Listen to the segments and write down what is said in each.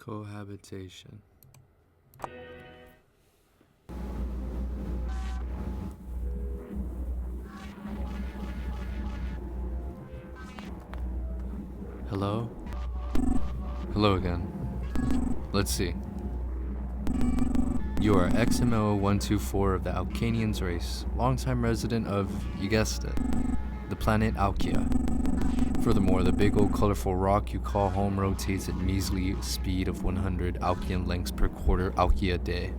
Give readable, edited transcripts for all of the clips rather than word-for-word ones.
Cohabitation. Hello? Hello again. Let's see. You are XMO124 of the Alkian's race, longtime resident of, you guessed it, the planet Alkia. Furthermore, the big old colorful rock you call home rotates at measly speed of 100 Alkian lengths per quarter Alkia day.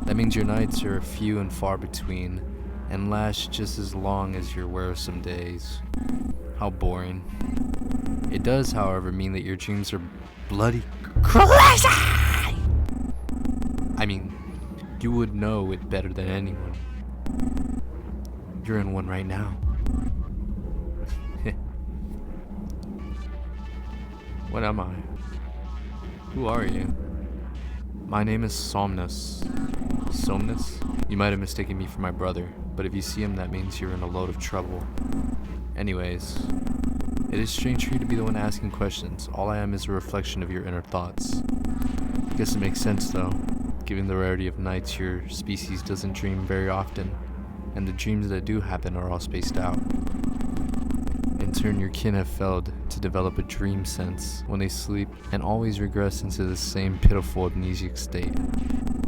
That means your nights are few and far between, and last just as long as your wearisome days. How boring. It does, however, mean that your dreams are bloody crazy! I mean, you would know it better than anyone. You're in one right now. What am I? Who are you? My name is Somnus. Somnus? You might have mistaken me for my brother, but if you see him, that means you're in a load of trouble. Anyways, it is strange for you to be the one asking questions. All I am is a reflection of your inner thoughts. Guess it makes sense though, given the rarity of nights your species doesn't dream very often, and the dreams that do happen are all spaced out. In turn, your kin have failed to develop a dream sense when they sleep and always regress into the same pitiful amnesic state.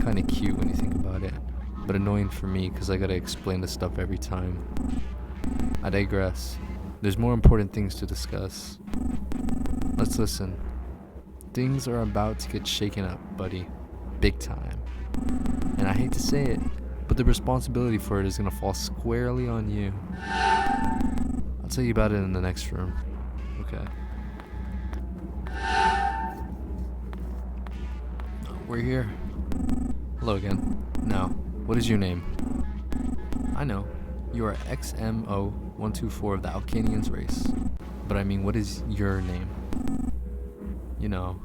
Kinda cute when you think about it, but annoying for me because I gotta explain this stuff every time. I digress. There's more important things to discuss. Let's listen. Things are about to get shaken up, buddy. Big time. And I hate to say it, but the responsibility for it is gonna fall squarely on you. I'll tell you about it in the next room. Okay. We're here. Hello again. Now, what is your name? I know. You are XMO124 of the Alkian's race. But I mean, what is your name? You know.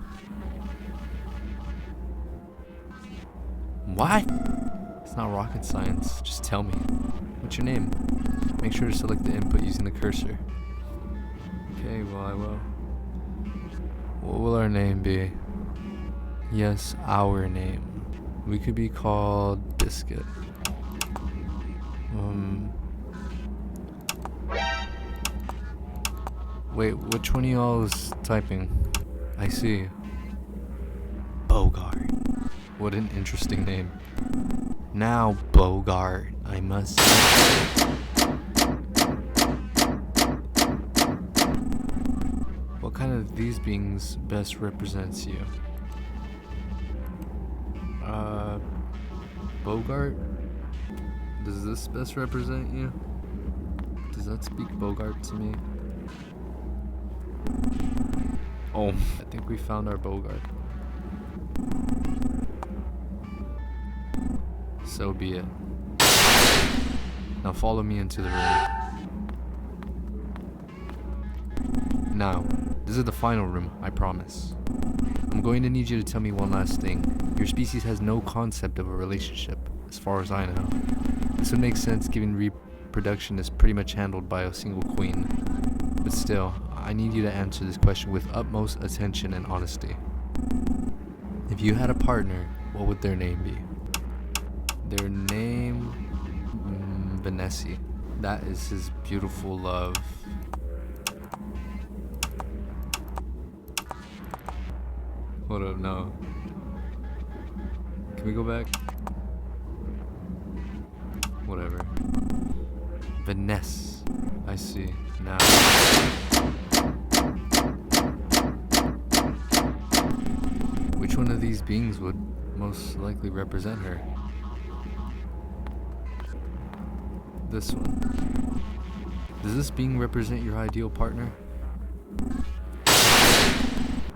What? It's not rocket science. Just tell me. What's your name? Make sure to select the input using the cursor. Okay, well I will. What will our name be? Yes, our name. We could be called Biscuit. Wait, which one of y'all is typing? I see. Bogart. What an interesting name. Now, Bogart, I must say. What kind of these beings best represents you? Bogart? Does this best represent you? Does that speak Bogart to me? Oh, I think we found our Bogart. So be it. Now follow me into the room. Now, this is the final room, I promise. I'm going to need you to tell me one last thing. Your species has no concept of a relationship, as far as I know. This would make sense given reproduction is pretty much handled by a single queen. But still, I need you to answer this question with utmost attention and honesty. If you had a partner, what would their name be? Their name... Vanessa. That is his beautiful love. Hold up, no. Can we go back? Whatever. Vanessa. I see. Now. Which one of these beings would most likely represent her? This one. Does this being represent your ideal partner?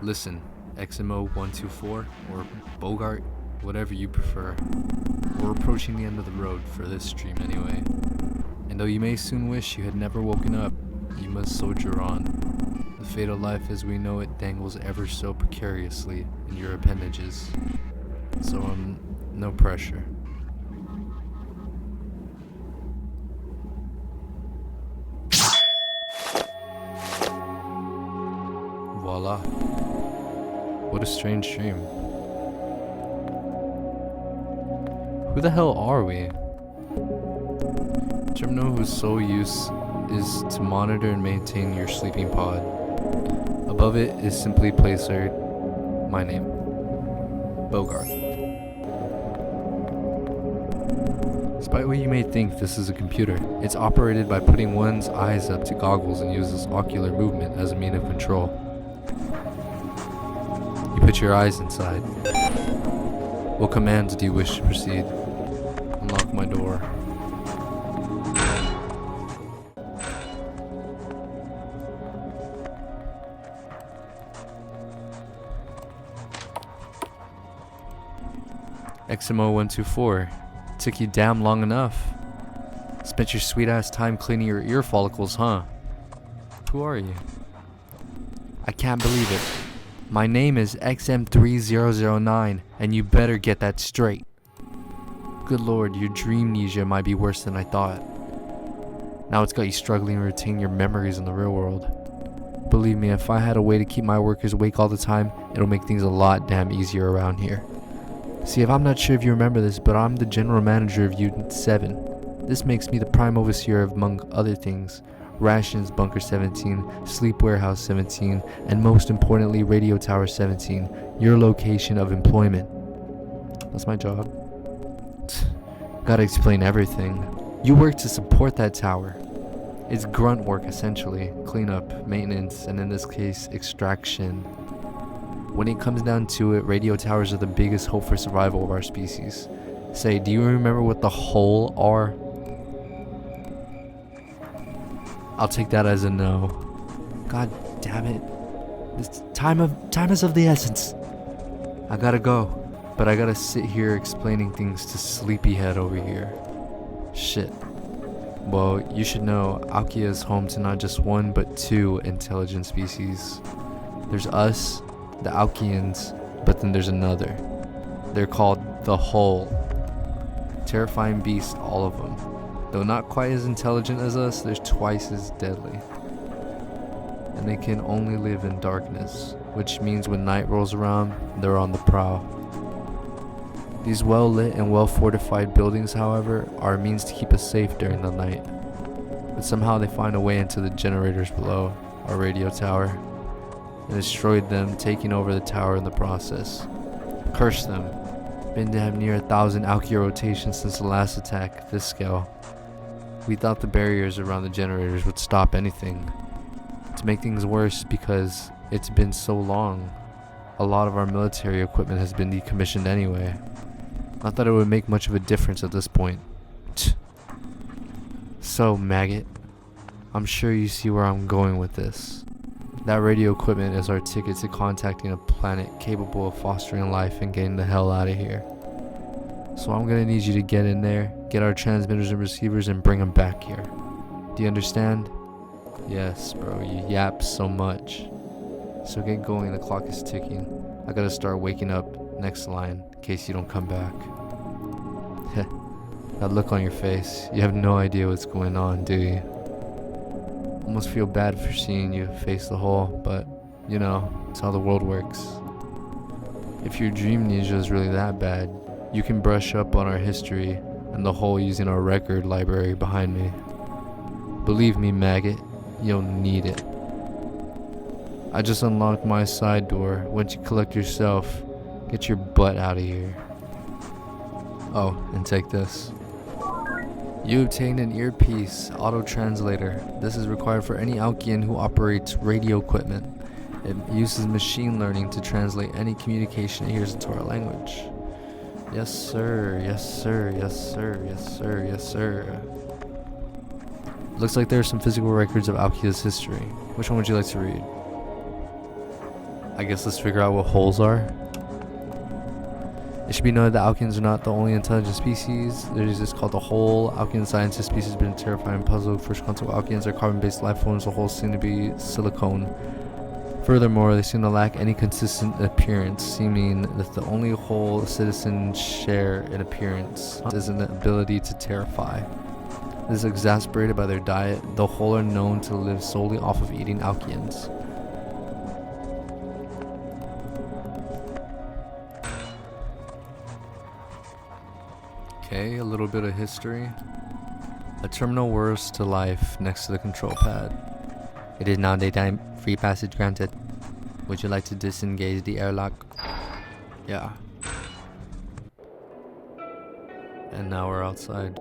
Listen, XMO124 or Bogart, whatever you prefer. We're approaching the end of the road for this stream anyway. And though you may soon wish you had never woken up, you must soldier on. The fate of life as we know it dangles ever so precariously in your appendages. So, no pressure. Voila. What What a strange dream. Who the hell are we? Terminal whose sole use is to monitor and maintain your sleeping pod. Above it is simply placered my name, Bogart. Despite what you may think, this is a computer. It's operated by putting one's eyes up to goggles and uses ocular movement as a means of control. You put your eyes inside. What commands do you wish to proceed? Unlock my door. XMO124. Took you damn long enough. Spent your sweet ass time cleaning your ear follicles, huh? Who are you? I can't believe it. My name is XM3009, and you better get that straight. Good lord, your dreamnesia might be worse than I thought. Now it's got you struggling to retain your memories in the real world. Believe me, if I had a way to keep my workers awake all the time, it'll make things a lot damn easier around here. See, if I'm not sure if you remember this, but I'm the general manager of Unit 7. This makes me the prime overseer of, among other things, Rations Bunker 17, Sleep Warehouse 17, and most importantly, Radio Tower 17, your location of employment. That's my job. Gotta explain everything. You work to support that tower. It's grunt work essentially, cleanup, maintenance, and in this case, extraction. When it comes down to it, radio towers are the biggest hope for survival of our species. Say, do you remember what the whole are? I'll take that as a no. God damn it. This time is of the essence. I gotta go, but I gotta sit here explaining things to Sleepyhead over here. Shit. Well, you should know, Alkia is home to not just one, but two intelligent species. There's us, the Alkians, but then there's another. They're called the Whole. Terrifying beasts, all of them. Though not quite as intelligent as us, they're twice as deadly. And they can only live in darkness, which means when night rolls around, they're on the prowl. These well-lit and well-fortified buildings, however, are a means to keep us safe during the night. But somehow they find a way into the generators below our radio tower, and destroyed them, taking over the tower in the process. Curse them. Been damn near 1,000 Alkia rotations since the last attack, this scale. We thought the barriers around the generators would stop anything. To make things worse, because it's been so long, a lot of our military equipment has been decommissioned anyway. Not that it would make much of a difference at this point. So, maggot, I'm sure you see where I'm going with this. That radio equipment is our ticket to contacting a planet capable of fostering life and getting the hell out of here. So I'm gonna need you to get in there, get our transmitters and receivers, and bring them back here. Do you understand? Yes, bro, you yap so much. So get going, the clock is ticking. I gotta start waking up. Next line, in case you don't come back. That look on your face, you have no idea what's going on, do you? Almost feel bad for seeing you face the hole, but you know, it's how the world works. If your dreamnesia is really that bad, you can brush up on our history and the hole using our record library behind me. Believe me, maggot, you'll need it. I just unlocked my side door. Once you collect yourself, get your butt out of here. Oh, and take this. You obtained an earpiece auto-translator. This is required for any Alkian who operates radio equipment. It uses machine learning to translate any communication it hears into our language. Yes sir, yes sir, yes sir, yes sir, yes sir. Looks like there are some physical records of Alkia's history. Which one would you like to read? I guess let's figure out what holes are. It should be noted that Alkians are not the only intelligent species. There's this called the Whole. Alkian scientist species has been terrified and puzzled. First contact with Alkians are carbon-based life forms. The Whole seem to be silicone. Furthermore, they seem to lack any consistent appearance, seeming that the only Whole citizens share in appearance is an ability to terrify. This is exacerbated by their diet. The Whole are known to live solely off of eating Alkians. Okay, a little bit of history. A terminal whirs to life next to the control pad. It is now daytime. Free passage granted. Would you like to disengage the airlock? Yeah. And now we're outside.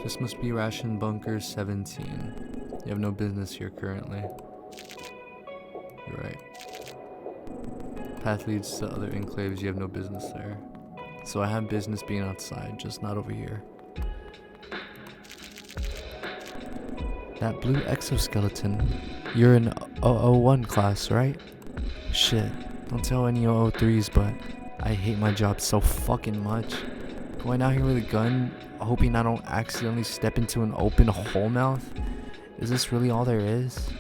This must be Ration Bunker 17. You have no business here currently. You're right. Path leads to other enclaves, you have no business there. So I have business being outside, just not over here. That blue exoskeleton. You're in 001 class, right? Shit. Don't tell any 003s, but I hate my job so fucking much. Going out here with a gun, hoping I don't accidentally step into an open hole mouth? Is this really all there is?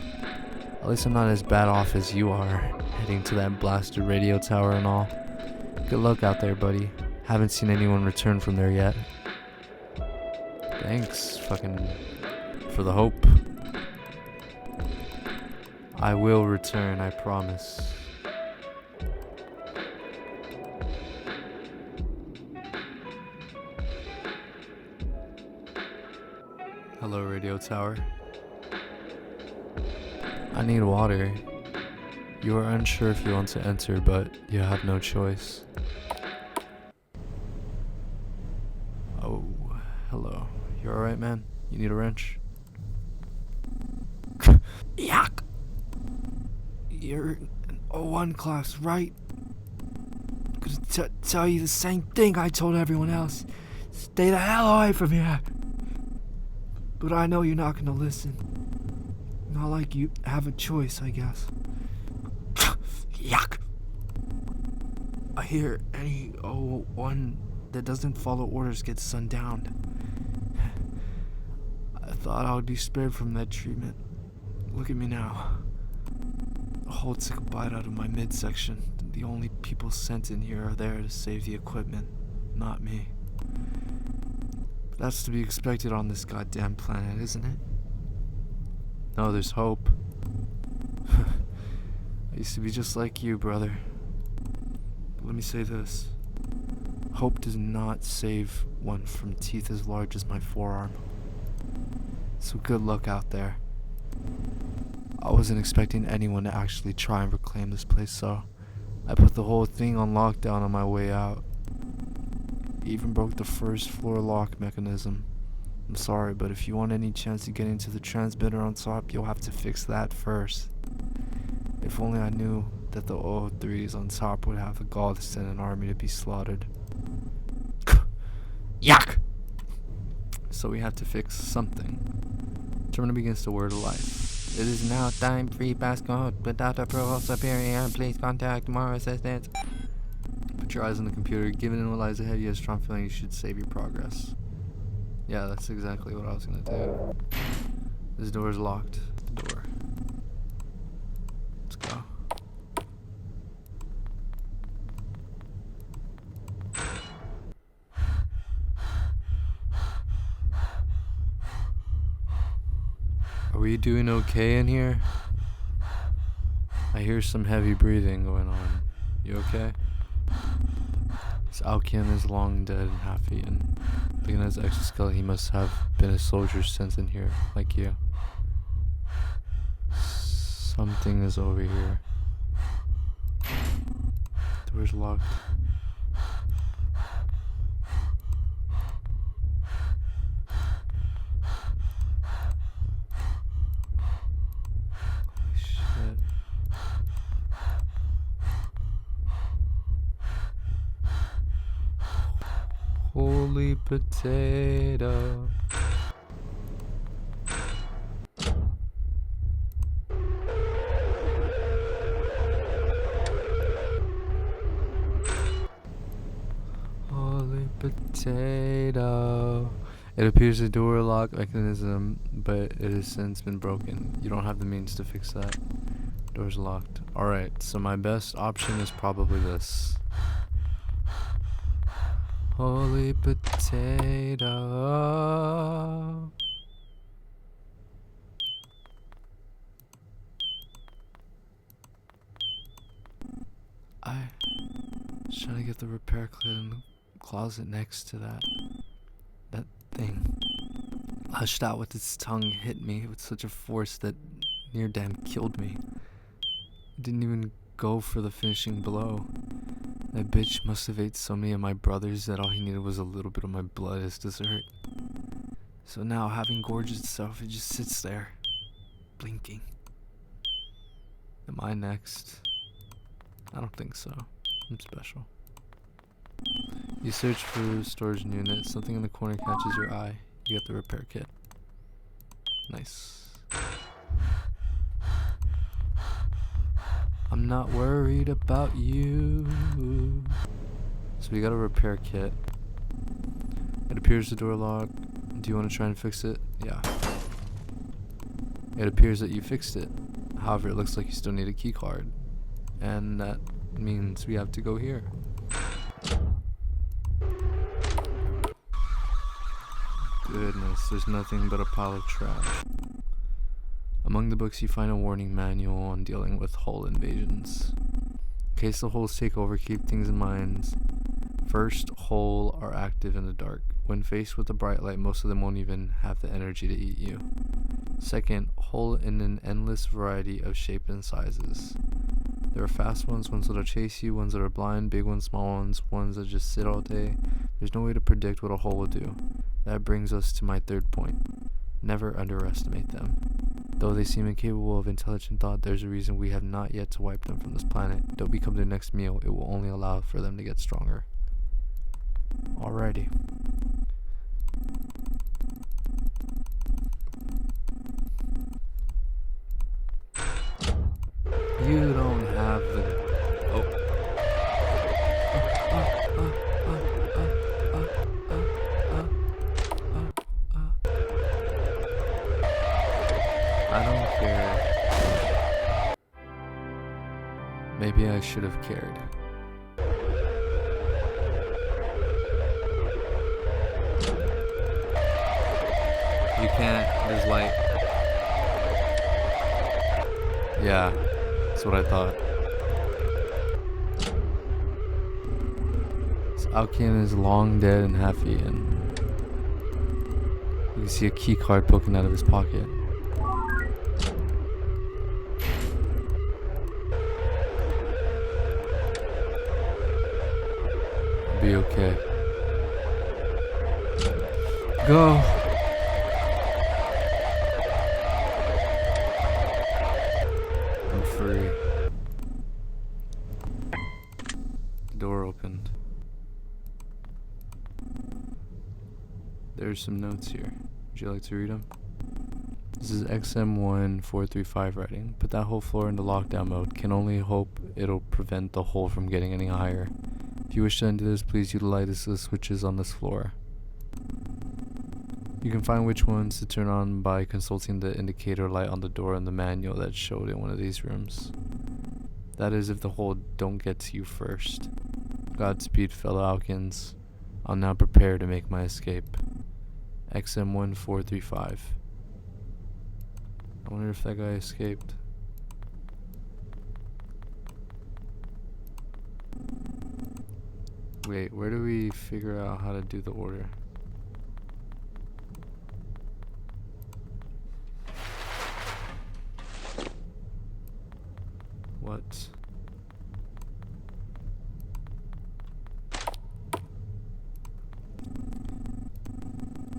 At least I'm not as bad off as you are, heading to that blasted radio tower and all. Good luck out there, buddy. Haven't seen anyone return from there yet. Thanks, fucking, for the hope. I will return, I promise. Hello, radio tower. I need water. You are unsure if you want to enter, but you have no choice. Oh, hello. You alright, man? You need a wrench? Yuck! You're in 01 class, right? I'm gonna tell you the same thing I told everyone else. Stay the hell away from here! But I know you're not gonna listen. Not like you have a choice, I guess. Yuck! I hear any 01 that doesn't follow orders gets sunned down. I thought I would be spared from that treatment. Look at me now. A hole took a bite out of my midsection. The only people sent in here are there to save the equipment, not me. But that's to be expected on this goddamn planet, isn't it? No, there's hope. I used to be just like you, brother. But let me say this. Hope does not save one from teeth as large as my forearm. So good luck out there. I wasn't expecting anyone to actually try and reclaim this place, so I put the whole thing on lockdown on my way out. Even broke the first floor lock mechanism. I'm sorry, but if you want any chance to get into the transmitter on top, you'll have to fix that first. If only I knew that the 003s on top would have the gall to send an army to be slaughtered. Yuck! So we have to fix something. Terminal begins to whir to life. It is now time, free pass code. Without a pro superior, please contact more assistance. Put your eyes on the computer. Given and lies ahead, you have a strong feeling you should save your progress. Yeah, that's exactly what I was gonna do. This door is locked. The door. Let's go. Are we doing okay in here? I hear some heavy breathing going on. You okay? This Alkian is long dead and half eaten. Looking at his exoskeleton, he must have been a soldier sent in here, like you. Something is over here. Door's locked. Holy shit. Holy potato. Holy potato. It appears the door lock mechanism, but it has since been broken. You don't have the means to fix that. Door's locked. Alright, so my best option is probably this. Holy potato. I was trying to get the repair kit in the closet next to that thing. Lashed out with its tongue, hit me with such a force that near damn killed me. It didn't even go for the finishing blow. That bitch must have ate so many of my brothers that all he needed was a little bit of my blood as dessert. So now, having gorged itself, it just sits there, blinking. Am I next? I don't think so. I'm special. You search for a storage unit. Something in the corner catches your eye. You get the repair kit. Nice. I'm not worried about you. So we got a repair kit. It appears the door locked. Do you want to try and fix it? Yeah. It appears that you fixed it. However, it looks like you still need a key card. And that means we have to go here. Goodness, there's nothing but a pile of trash. Among the books you find a warning manual on dealing with hull invasions. In case the hulls take over, keep things in mind. First, hull are active in the dark. When faced with a bright light, most of them won't even have the energy to eat you. Second, hull in an endless variety of shapes and sizes. There are fast ones that'll chase you, ones that are blind, big ones, small ones that just sit all day. There's no way to predict what a hull will do. That brings us to my third point. Never underestimate them. Though they seem incapable of intelligent thought, there's a reason we have not yet to wipe them from this planet. Don't become their next meal. It will only allow for them to get stronger. Alrighty. You don't have the... I don't care. Maybe I should have cared. You can't, there's light. Yeah, that's what I thought. So Alkian is long dead and half eaten. You can see a key card poking out of his pocket. Be okay. Go. I'm free. The door opened. There's some notes here. Would you like to read them? This is XM1435 writing. Put that whole floor into lockdown mode. Can only hope it'll prevent the hole from getting any higher. If you wish to undo this, please utilize the switches on this floor. You can find which ones to turn on by consulting the indicator light on the door in the manual that showed in one of these rooms. That is if the hole don't get to you first. Godspeed, fellow Alkians. I'll now prepare to make my escape. XM1435. I wonder if that guy escaped. Wait, where do we figure out how to do the order? What?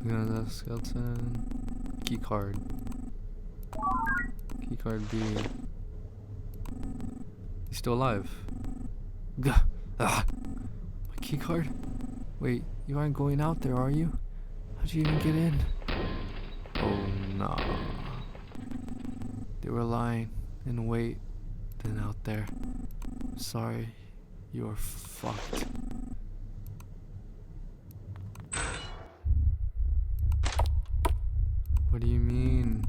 Look at that skeleton. Key card. Key card B. He's still alive. Gah! Ah! My key card? Wait, you aren't going out there, are you? How'd you even get in? Oh, nah. They were lying in wait. Then out there. Sorry, you're fucked. What do you mean?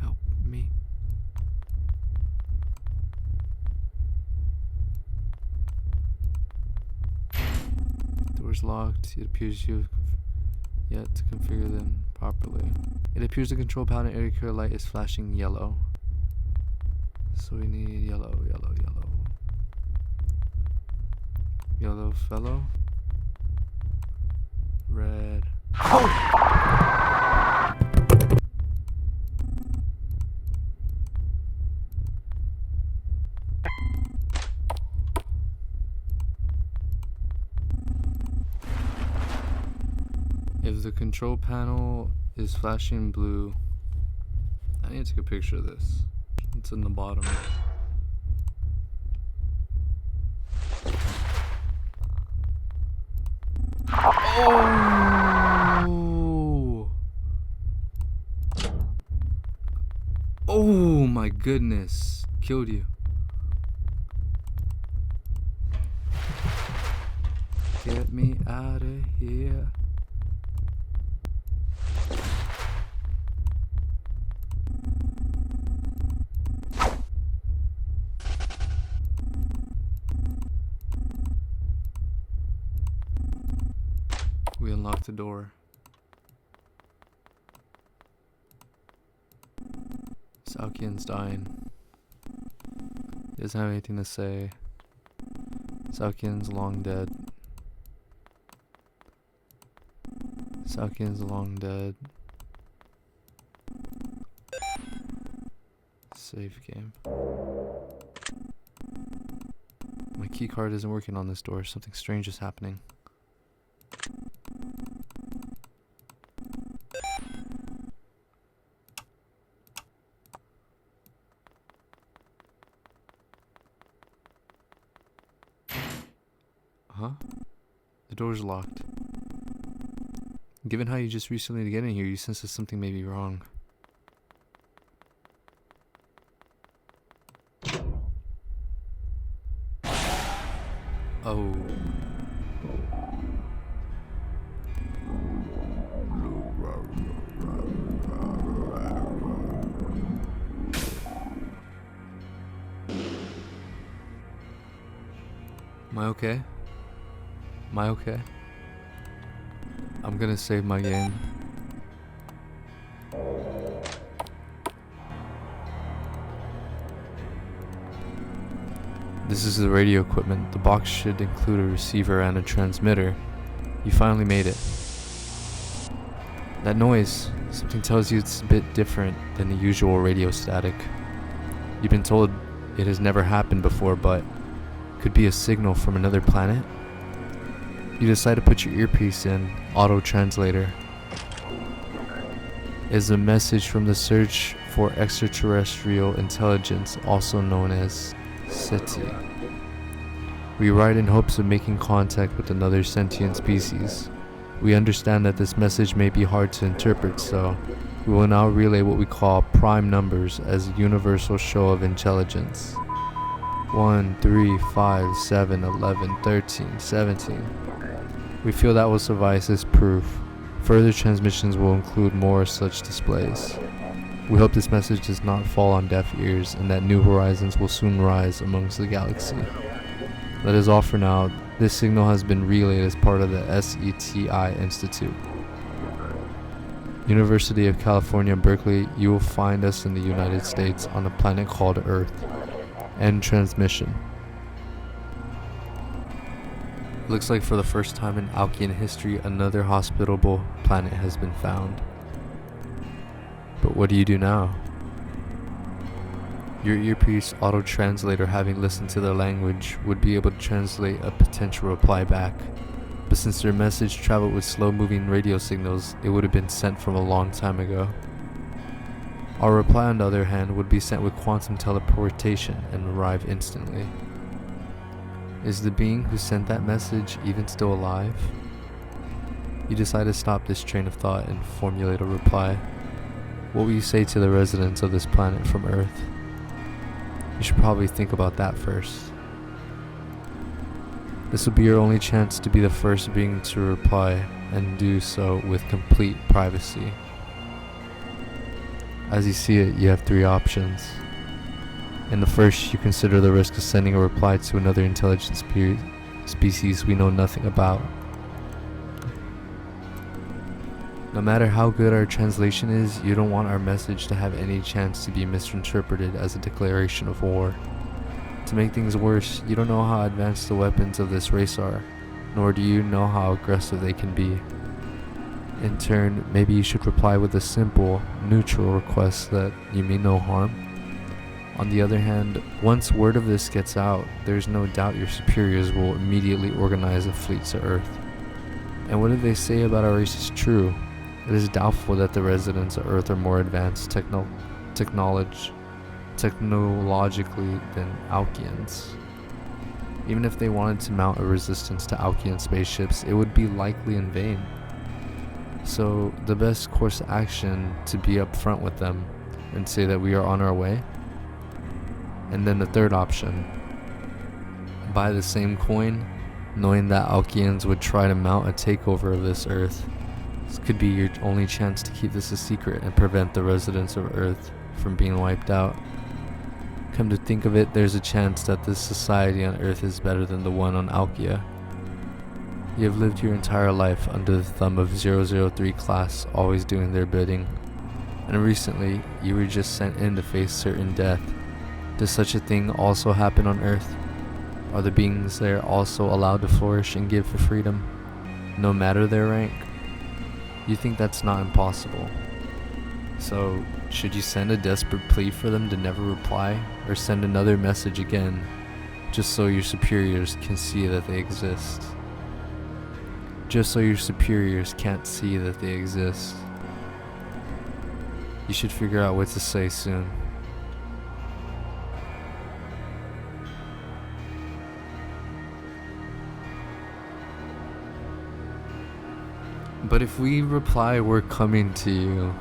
Help me. Doors locked. It appears you've yet to configure them properly. It appears the control panel indicator light is flashing yellow. So we need yellow. Yellow fellow. Red. If the control panel is flashing blue, I need to take a picture of this. It's in the bottom. Oh! Oh my goodness. Killed you. Get me out of here. We unlocked the door. This Alkian's dying. He doesn't have anything to say. This Alkian's long dead. This Alkian's long dead. Save game. My key card isn't working on this door. Something strange is happening. Huh? The door's locked. Given how you just recently get in here, you sense that something may be wrong. Oh. Am I okay? Am I okay? I'm gonna save my game. This is the radio equipment. The box should include a receiver and a transmitter. You finally made it. That noise, something tells you it's a bit different than the usual radio static. You've been told it has never happened before, but could be a signal from another planet? You decide to put your earpiece in, auto translator. Is a message from the search for extraterrestrial intelligence, also known as SETI. We write in hopes of making contact with another sentient species. We understand that this message may be hard to interpret, so we will now relay what we call prime numbers as a universal show of intelligence. 1, 3, 5, 7, 11, 13, 17. We feel that will suffice as proof. Further transmissions will include more such displays. We hope this message does not fall on deaf ears and that new horizons will soon rise amongst the galaxy. That is all for now. This signal has been relayed as part of the SETI Institute. University of California, Berkeley, you will find us in the United States on a planet called Earth. End transmission. Looks like for the first time in Alkian history, another hospitable planet has been found. But what do you do now? Your earpiece auto-translator, having listened to their language, would be able to translate a potential reply back. But since their message traveled with slow-moving radio signals, it would have been sent from a long time ago. Our reply, on the other hand, would be sent with quantum teleportation and arrive instantly. Is the being who sent that message even still alive? You decide to stop this train of thought and formulate a reply. What will you say to the residents of this planet from Earth? You should probably think about that first. This will be your only chance to be the first being to reply, and do so with complete privacy. As you see it, you have three options. In the first, you consider the risk of sending a reply to another intelligent species we know nothing about. No matter how good our translation is, you don't want our message to have any chance to be misinterpreted as a declaration of war. To make things worse, you don't know how advanced the weapons of this race are, nor do you know how aggressive they can be. In turn, maybe you should reply with a simple, neutral request that you mean no harm. On the other hand, once word of this gets out, there's no doubt your superiors will immediately organize a fleet to Earth. And what if they say about our race is true? It is doubtful that the residents of Earth are more advanced technologically than Alkians. Even if they wanted to mount a resistance to Alkian spaceships, it would be likely in vain. So the best course of action to be upfront with them and say that we are on our way. And then the third option, buy the same coin, knowing that Alkians would try to mount a takeover of this Earth. This could be your only chance to keep this a secret and prevent the residents of Earth from being wiped out. Come to think of it, there's a chance that this society on Earth is better than the one on Alkia. You have lived your entire life under the thumb of 003 class, always doing their bidding. And recently, you were just sent in to face certain death. Does such a thing also happen on Earth? Are the beings there also allowed to flourish and give for freedom, no matter their rank? You think that's not impossible. So, should you send a desperate plea for them to never reply, or send another message again, just so your superiors can see that they exist? Just so your superiors can't see that they exist. You should figure out what to say soon. But if we reply, we're coming to you,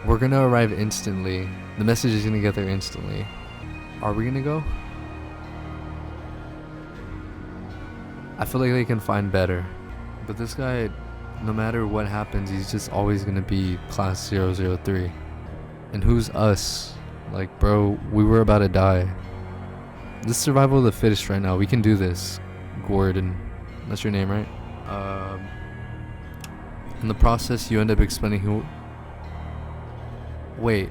we're gonna arrive instantly. The message is gonna get there instantly. Are we gonna go? I feel like they can find better. But this guy, no matter what happens, he's just always gonna be class 003. And who's us? Like, bro, we were about to die. This is survival of the fittest right now. We can do this. Gordon. That's your name, right? In the process, you end up explaining who... Wait.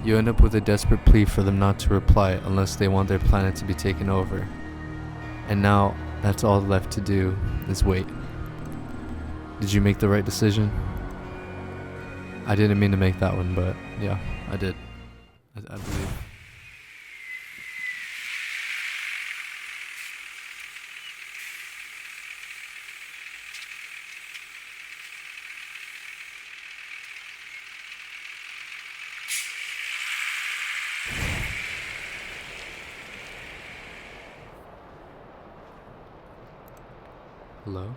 You end up with a desperate plea for them not to reply unless they want their planet to be taken over. And now, that's all left to do is wait. Did you make the right decision? I didn't mean to make that one, but yeah, I did. I believe. Hello?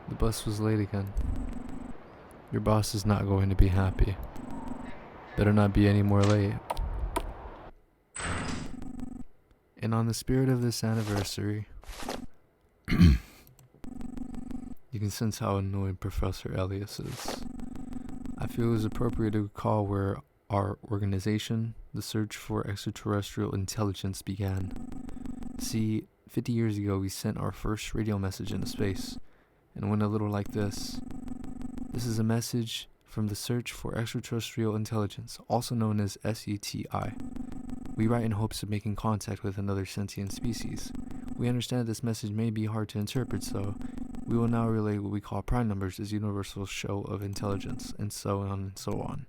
The bus was late again. Your boss is not going to be happy. Better not be any more late. And on the spirit of this anniversary, you can sense how annoyed Professor Elias is. I feel it was appropriate to recall where our organization, the search for extraterrestrial intelligence, began. See, 50 years ago we sent our first radio message into space, and it went a little like this. This is a message from the search for extraterrestrial intelligence, also known as SETI. We write in hopes of making contact with another sentient species. We understand this message may be hard to interpret, so we will now relay what we call prime numbers as universal show of intelligence, and so on and so on.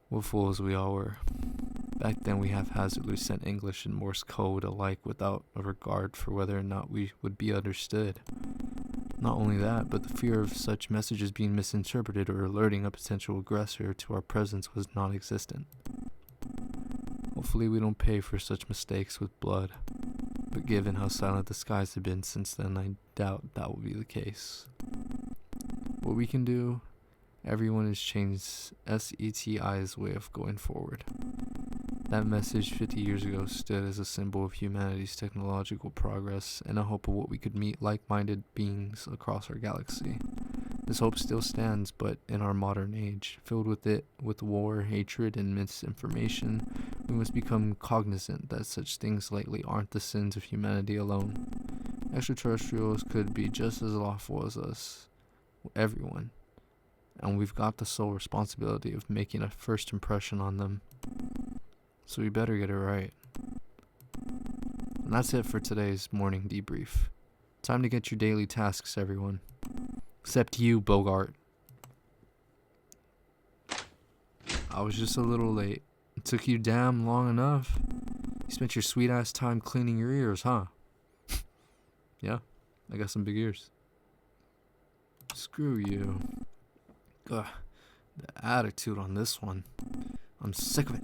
What fools we all were. Back then we haphazardly sent English and Morse code alike without a regard for whether or not we would be understood. Not only that, but the fear of such messages being misinterpreted or alerting a potential aggressor to our presence was non-existent. Hopefully we don't pay for such mistakes with blood, but given how silent the skies have been since then, I doubt that will be the case. What we can do, everyone has changed SETI's way of going forward. That message 50 years ago stood as a symbol of humanity's technological progress and a hope of what we could meet like-minded beings across our galaxy. This hope still stands, but in our modern age, filled with war, hatred, and misinformation, we must become cognizant that such things lately aren't the sins of humanity alone. Extraterrestrials could be just as lawful as us, everyone, and we've got the sole responsibility of making a first impression on them. So we better get it right. And that's it for today's morning debrief. Time to get your daily tasks, everyone. Except you, Bogart. I was just a little late. It took you damn long enough. You spent your sweet ass time cleaning your ears, huh? Yeah, I got some big ears. Screw you. Ugh, the attitude on this one. I'm sick of it.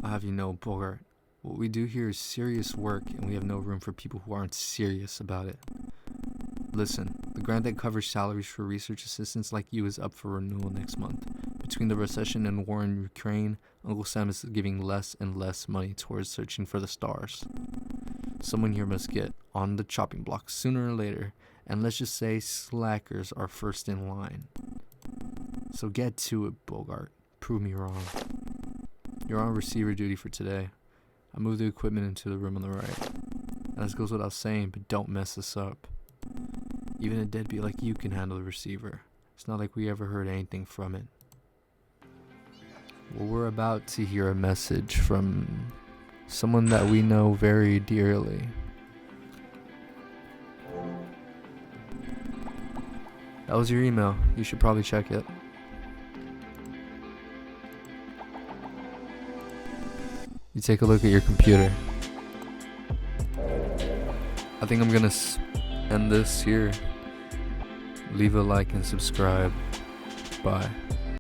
I'll have you know, Bogart, what we do here is serious work, and we have no room for people who aren't serious about it. Listen, the grant that covers salaries for research assistants like you is up for renewal next month. Between the recession and war in Ukraine, Uncle Sam is giving less and less money towards searching for the stars. Someone here must get on the chopping block sooner or later, and let's just say slackers are first in line. So get to it, Bogart. Prove me wrong. You're on receiver duty for today. I moved the equipment into the room on the right. And this goes without saying, but don't mess this up. Even a deadbeat like you can handle the receiver. It's not like we ever heard anything from it. Well, we're about to hear a message from someone that we know very dearly. That was your email. You should probably check it. You take a look at your computer. I think I'm gonna end this here. Leave a like and subscribe. Bye.